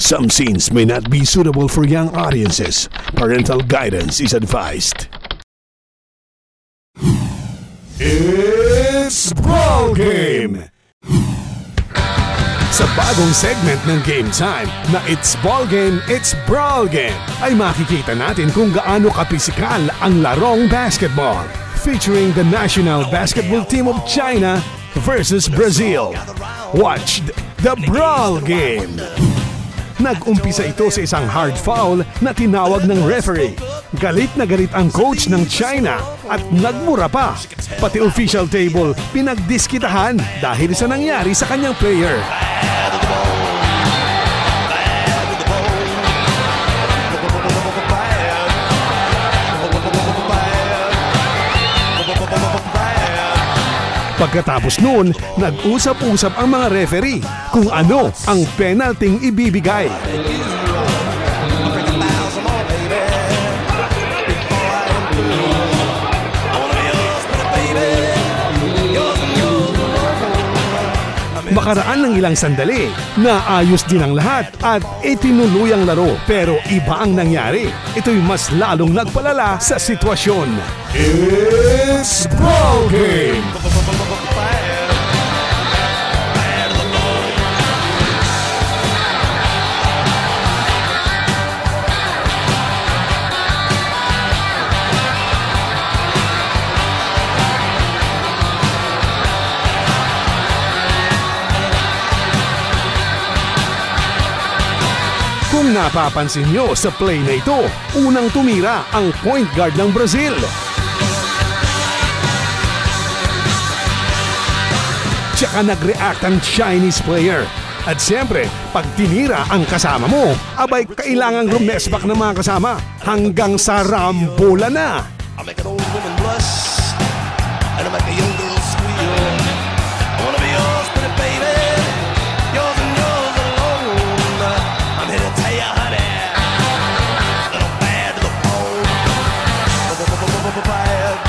Some scenes may not be suitable for young audiences. Parental guidance is advised. It's Brawl Game! Sa bagong segment ng Game Time na It's Ball Game, It's Brawl Game ay makikita natin kung gaano kapisikal ang larong basketball. Featuring the national basketball team of China versus Brazil. Watch the Brawl Game! Nag-umpisa ito sa isang hard foul na tinawag ng referee. Galit na galit ang coach ng China at nagmura pa. Pati official table pinagdiskitahan dahil sa nangyari sa kanyang player. Pagkatapos noon, nag-usap-usap ang mga referee kung ano ang penalting ibibigay. Makaraan ng ilang sandali, naayos din ang lahat at itinuloy ang laro. Pero iba ang nangyari. Ito'y mas lalong nagpalala sa sitwasyon. It's Brawl Game! Kung napapansin nyo sa play na ito, unang tumira ang point guard ng Brazil. Tsaka nag-react ang Chinese player. At siyempre, pag tinira ang kasama mo, abay kailangang rumesbak ng mga kasama hanggang sa rambola na. I make an old woman blush and I make a young girl squeal. I wanna be yours, pretty baby. Yours and yours alone. I'm here to tell you, honey, that I'm bad to the bone. Bad.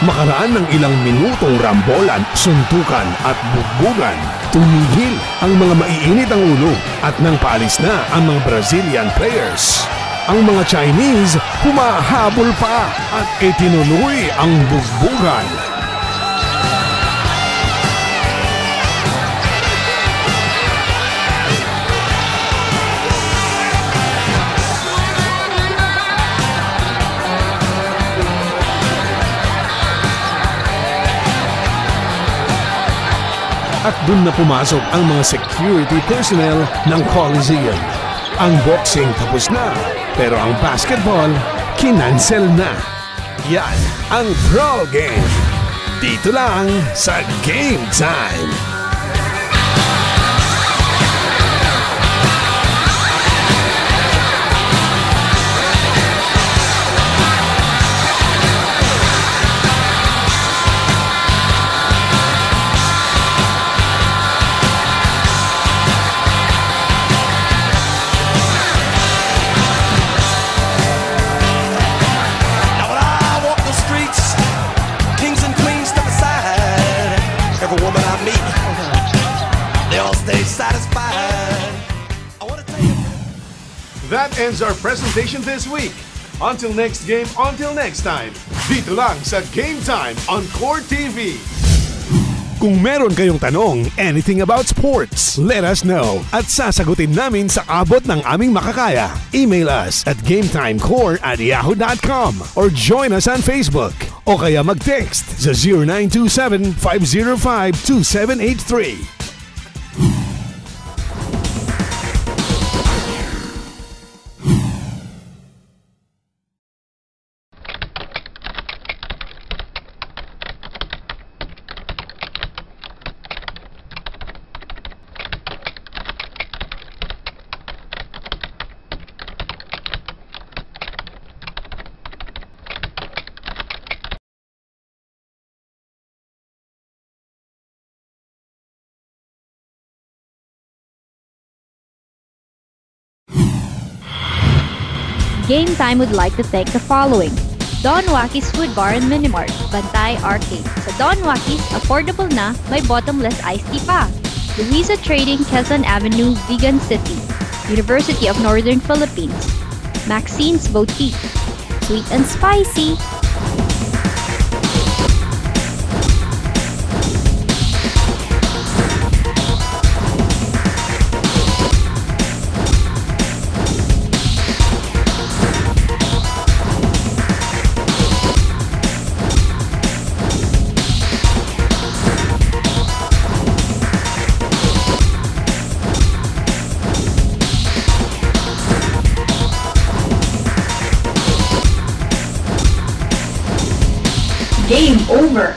Makaraan ng ilang minutong rambolan, suntukan at bugbugan, tumigil ang mga maiinit ang ulo at nang paalis na ang mga Brazilian players. Ang mga Chinese humahabol pa at itinuloy ang bugbugan. At dun na pumasok ang mga security personnel ng Coliseum. Ang boxing tapos na, pero ang basketball, kinansel na. Yan ang Brawl Game. Dito lang sa Game Time. That ends our presentation this week. Until next game, until next time. Dito lang sa Game Time on Core TV. Kung meron kayong tanong, anything about sports, let us know at sasagutin namin sa abot ng aming makakaya. Email us at gametimecore@yahoo.com or join us on Facebook o kaya mag-text sa 0927-505-2783. Game Time would like to thank the following: Don Wakis Food Bar and Minimart, Bantay Arcade. Sa Don Wakis, affordable na, may bottomless iced tea pa. Luisa Trading, Quezon Avenue, Vegan City. University of Northern Philippines. Maxine's Boutique. Sweet and Spicy. Game over!